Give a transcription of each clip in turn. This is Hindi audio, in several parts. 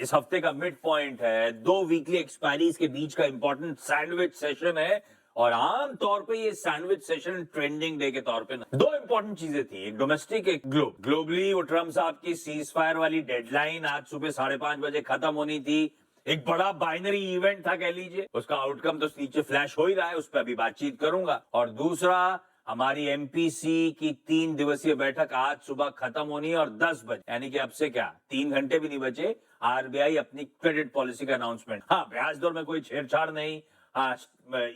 इस हफ्ते का मिड पॉइंट है, 2 वीकली एक्सपायरीज के बीच का इंपॉर्टेंट सैंडविच सेशन है और आम तौर पे ये सैंडविच सेशन ट्रेंडिंग डे के तौर पे 2 इंपॉर्टेंट चीजें थी, एक डोमेस्टिक एक ग्लोबली। वो ट्रम्प साहब की सीज फायर वाली डेडलाइन आज सुबह 5:30 बजे खत्म होनी थी। एक बड़ा बाइनरी इवेंट था कह लीजिए, उसका आउटकम तो नीचे फ्लैश हो ही रहा है, उस पर अभी बातचीत करूंगा। और दूसरा, हमारी एमपीसी की 3 दिवसीय बैठक आज सुबह खत्म होनी है और 10 बजे, यानी कि अब से क्या 3 घंटे भी नहीं बचे, आरबीआई अपनी क्रेडिट पॉलिसी का अनाउंसमेंट। हाँ, ब्याज दर में कोई छेड़छाड़ नहीं, हाँ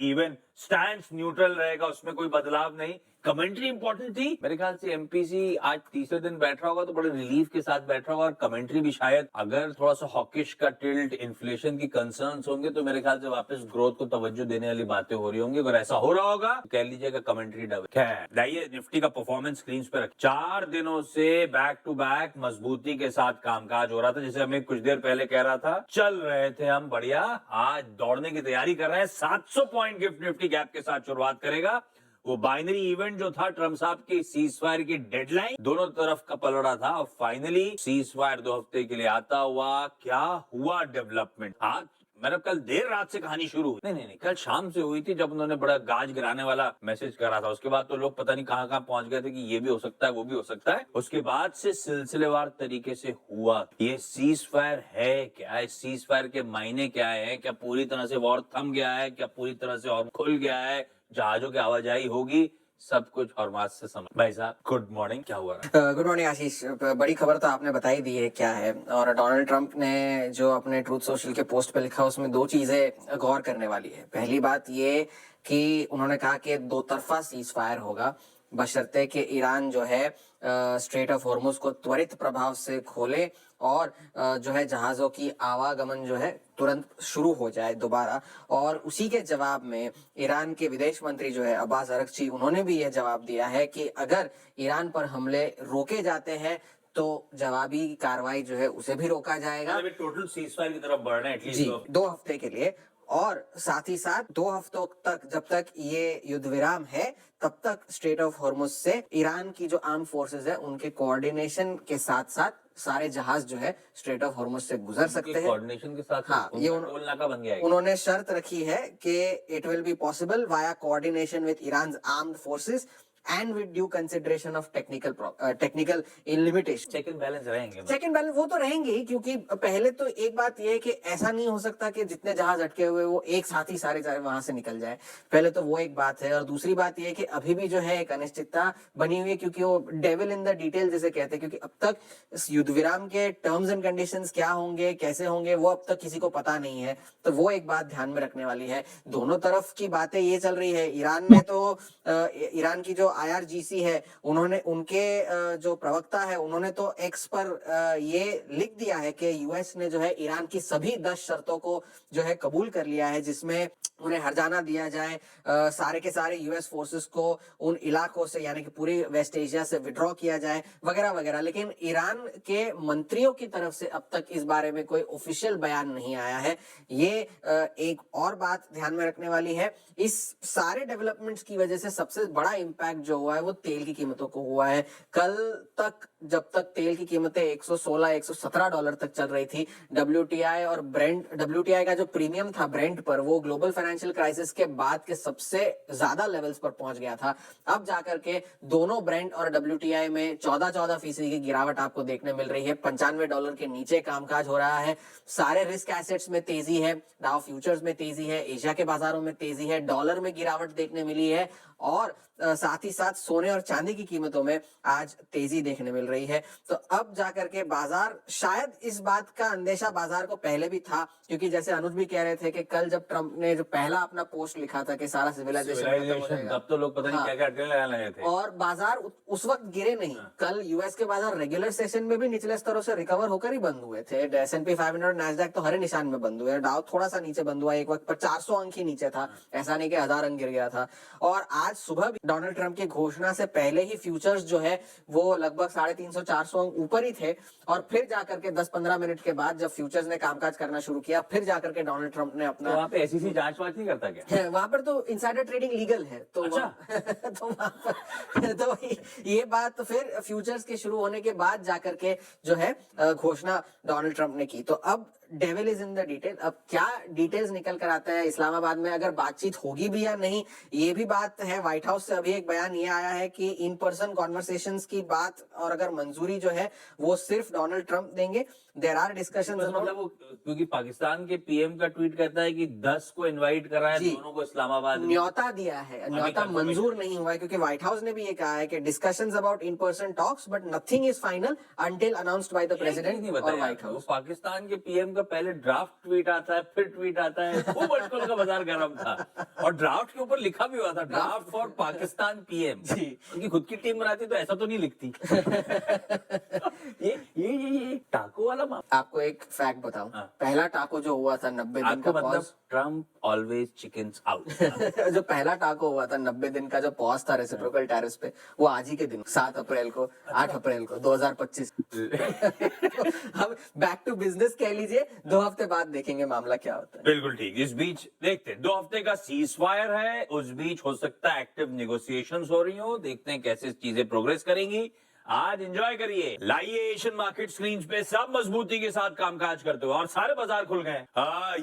इवन स्टैंड न्यूट्रल रहेगा, उसमें कोई बदलाव नहीं। कमेंट्री इंपॉर्टेंट थी, मेरे ख्याल से एमपीसी आज तीसरे दिन बैठ रहा होगा तो बड़े रिलीफ के साथ बैठ रहा होगा और कमेंट्री भी शायद, अगर थोड़ा सा हॉकिश का टिल्ट, इन्फ्लेशन की कंसर्न्स होंगे तो मेरे ख्याल से वापस ग्रोथ को तवज्जो देने वाली बातें हो रही होंगी। अगर ऐसा हो रहा होगा तो कह लीजिएगा कमेंट्री डब। खैर, लाइए निफ्टी का परफॉर्मेंस स्क्रीन पे रख। 4 दिनों से बैक टू बैक मजबूती के साथ कामकाज हो रहा था, जैसे हमें कुछ देर पहले कह रहा था, चल रहे थे हम बढ़िया। आज दौड़ने की तैयारी कर रहे हैं, 700 पॉइंट गिफ्ट निफ्टी गैप के साथ शुरुआत करेगा। वो बाइनरी इवेंट जो था, ट्रम्प साहब की सीज फायर की डेडलाइन, दोनों तरफ का पलड़ा था और फाइनली सीज फायर 2 हफ्ते के लिए आता हुआ। क्या हुआ डेवलपमेंट? आज मैंने कल देर रात से कहानी शुरू हुई, नहीं, कल शाम से हुई थी, जब उन्होंने बड़ा गाज गिराने वाला मैसेज करा था। उसके बाद तो लोग पता नहीं कहां पहुंच गए थे कि ये भी हो सकता है, वो भी हो सकता है। उसके बाद से सिलसिलेवार तरीके से हुआ। ये सीज फायर है क्या है? सीज फायर के मायने क्या है? क्या पूरी तरह से वॉर थम गया है? क्या पूरी तरह से और खुल गया है? जहाजों की आवाजाही होगी, सब कुछ और मास से समझ। भाई साहब गुड मॉर्निंग, क्या हुआ? गुड मॉर्निंग आशीष। बड़ी खबर तो आपने बताई दी है क्या है। और डोनाल्ड ट्रंप ने जो अपने ट्रूथ सोशल के पोस्ट पे लिखा, उसमें 2 चीजें गौर करने वाली है। पहली बात ये कि उन्होंने कहा कि 2 तरफा सीज फायर होगा, बशर्ते कि ईरान जो है स्ट्रेट ऑफ हॉर्मुज को त्वरित प्रभाव से खोले और जो है जहाज़ों की आवागमन जो है तुरंत शुरू हो जाए दोबारा। और उसी के जवाब में ईरान के विदेश मंत्री जो है अब्बास अरगची, उन्होंने भी यह जवाब दिया है कि अगर ईरान पर हमले रोके जाते हैं तो जवाबी कार्रवाई जो है उसे भी रोका जाएगा। टोटल सीज फायर की तरफ बढ़ रहे हैं जी, 2 हफ्ते के लिए। और साथ ही साथ 2 हफ्तों तक, जब तक ये युद्ध विराम है, तब तक स्ट्रेट ऑफ हॉर्मुज से ईरान की जो आर्म फोर्सेस है उनके कोऑर्डिनेशन के साथ साथ सारे जहाज जो है स्ट्रेट ऑफ हॉर्मुज से गुजर सकते हैं। कोऑर्डिनेशन के साथ, हाँ, ये टोल नाका बन गया है। उन्होंने शर्त रखी है कि it will be possible via coordination with Iran armed forces and with due consideration of technical limitation। Check and balance रहेंगे, चेक एंड बैलेंस वो तो रहेंगे ही, क्योंकि पहले तो एक बात ये है कि ऐसा नहीं हो सकता कि जितने जहाज अटके हुए वो एक साथ ही सारे वहां से निकल जाए। पहले तो वो एक बात है। और दूसरी बात ये है कि अभी भी जो है एक अनिश्चितता बनी हुई है, क्योंकि वो डेविल इन द डिटेल जिसे कहते हैं, क्योंकि अब तक इस युद्ध विराम के टर्म्स एंड कंडीशंस क्या होंगे, कैसे होंगे, वो अब तक किसी को पता नहीं है। तो वो एक बात ध्यान में रखने वाली है। दोनों तरफ की बातें ये चल रही है। ईरान ने तो ईरान की जो IRGC है, उन्होंने, उनके जो प्रवक्ता है, उन्होंने तो एक्स पर ये लिख दिया है कि यूएस ने जो है ईरान की सभी 10 शर्तों को जो है कबूल कर लिया है, जिसमें उन्हें हर्जाना दिया जाए, सारे के सारे यूएस फोर्सेस को उन इलाकों से, यानी कि पूरी वेस्ट एशिया से विड्रॉ किया जाए, वगैरह वगैरह। लेकिन ईरान के मंत्रियों की तरफ से अब तक इस बारे में कोई ऑफिशियल बयान नहीं आया है। ये एक और बात ध्यान में रखने वाली है। इस सारे डेवलपमेंट्स की वजह से सबसे बड़ा इंपैक्ट जो हुआ है वो तेल की कीमतों को हुआ है। कल तक, जब तक तेल की कीमतें $116-117 तक चल रही थी, WTI और ब्रेंट, WTI का जो प्रीमियम था ब्रेंट पर, वो ग्लोबल फाइनेंशियल क्राइसिस के बाद के सबसे ज्यादा लेवल्स पर पहुंच गया था। अब जाकर के दोनों ब्रेंट और WTI में 14% की गिरावट आपको देखने मिल रही है। $95 के नीचे कामकाज हो रहा है। सारे रिस्क एसेट्स में तेजी है, डाउ फ्यूचर्स में तेजी है, एशिया के बाजारों में तेजी है, डॉलर में गिरावट देखने मिली है और साथ ही साथ सोने और चांदी की कीमतों में आज तेजी देखने मिल रही है। तो अब जाकर के बाजार, शायद इस बात का अंदेशा बाजार को पहले भी था, क्योंकि जैसे अनुज भी कह रहे थे कि कल जब ट्रंप ने जो पहला अपना पोस्ट लिखा था कि सारा सिविलाइजेशन, तब तो लोग पता नहीं क्या क्या लगाने लगे थे और बाजार उस वक्त गिरे नहीं। कल यूएस के बाजार रेगुलर सेशन में भी निचले स्तरों से रिकवर होकर ही बंद हुए थे। S&P 500 नैस्डैक तो हरे निशान में बंद हुए। डाउ थोड़ा सा नीचे बंद हुआ, एक वक्त पर 400 अंक ही नीचे था, ऐसा नहीं कि 1000 अंक गिर गया था। और आज सुबह भी डोनाल्ड ट्रंप की घोषणा से पहले ही फ्यूचर्स जो है वो लगभग 350 400 अंक ऊपर ही थे, और फिर जाकर के 10-15 मिनट के बाद जब फ्यूचर्स ने कामकाज करना शुरू किया, फिर जाकर के डोनाल्ड ट्रंप ने तो अपना वहां पे ऐसी जांच वाच नहीं करता क्या? वहां पर तो इनसाइडर ट्रेडिंग लीगल है, तो अच्छा। तो वहां पर तो ये बात तो फिर फ्यूचर्स के शुरू होने के बाद जाकर के जो है घोषणा डोनाल्ड ट्रंप ने की। तो अब devil is in the detail. अब क्या डिटेल्स निकल कर आता है इस्लामाबाद में, अगर बातचीत होगी भी या नहीं, ये भी बात है। व्हाइट हाउस से अभी एक बयान ये आया है कि इन पर्सन कॉन्वर्सेशंस की बात और अगर मंजूरी जो है वो सिर्फ डोनाल्ड ट्रंप देंगे। देयर आर डिस्कशंस, मतलब वो क्योंकि पाकिस्तान के पीएम का ट्वीट कहता है कि 10 को इनवाइट करा है, जी। दोनों को इस्लामाबाद में। न्योता दिया है, न्योता मंजूर नहीं हुआ है, क्योंकि व्हाइट हाउस ने भी ये कहा है कि discussions about in person talks but nothing is final until announced by the president और व्हाइट वो हाउस। पाकिस्तान के पीएम का पहले ड्राफ्ट ट्वीट आता है, फिर ट्वीट आता है, खूब आजकल का बाजार गर्म था। और ड्राफ्ट के ऊपर लिखा भी हुआ था, ड्राफ्ट फॉर पाकिस्तान पीएम। जी। उनकी खुद की टीम बनाती तो ऐसा तो नहीं लिखती। ये टाको वाला आपको एक फैक्ट बताऊं, हाँ। पहला टाको जो हुआ था 90 दिन आपको का मतलब pause, Trump always chickens out. जो पहला टाको हुआ था 90 दिन का जो पॉज था रेसिप्रोकल टैरिफ पे, वो आज ही के दिन 7 अप्रैल को, 8 अप्रैल को 2025। हम बैक टू बिजनेस कह लीजिए, 2 हफ्ते बाद देखेंगे मामला क्या होता है। बिल्कुल ठीक। इस बीच देखते हैं, 2 हफ्ते का सीज फायर है, उस बीच हो सकता है एक्टिव नेगोशिएशंस हो रही हो, देखते हैं कैसे चीजें प्रोग्रेस करेंगी। आज एंजॉय करिए, लाइए एशियन मार्केट स्क्रीन पे, सब मजबूती के साथ कामकाज करते हुए, और सारे बाजार खुल गए।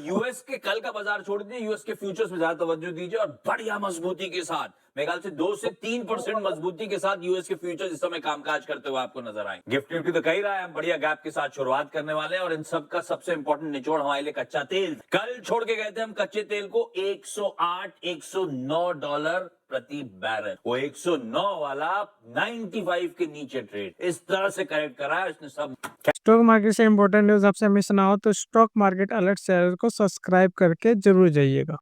यूएस के कल का बाजार छोड़ दीजिए, यूएस के फ्यूचर्स में ज्यादा तवज्जो दीजिए, और बढ़िया मजबूती के साथ, मेरे ख्याल से 2 से 3% मजबूती के साथ यूएस के फ्यूचर्स इस समय कामकाज करते हुए आपको नजर आए। गिफ्ट निफ्टी तो कह रहा है, हम बढ़िया गैप के साथ शुरुआत करने वाले हैं, और इन सब का सबसे इंपॉर्टेंट निचोड़ हमारे लिए कच्चा तेल। कल छोड़ के गए थे हम कच्चे तेल को 108-109 डॉलर प्रति बैरल, वो 109 वाला 95 के नीचे ट्रेड इस तरह से करेक्ट करा है इसने सब। स्टॉक मार्केट से इंपॉर्टेंट न्यूज आपसे मिस ना हो तो स्टॉक मार्केट अलर्ट चैनल को सब्सक्राइब करके जरूर जाइएगा।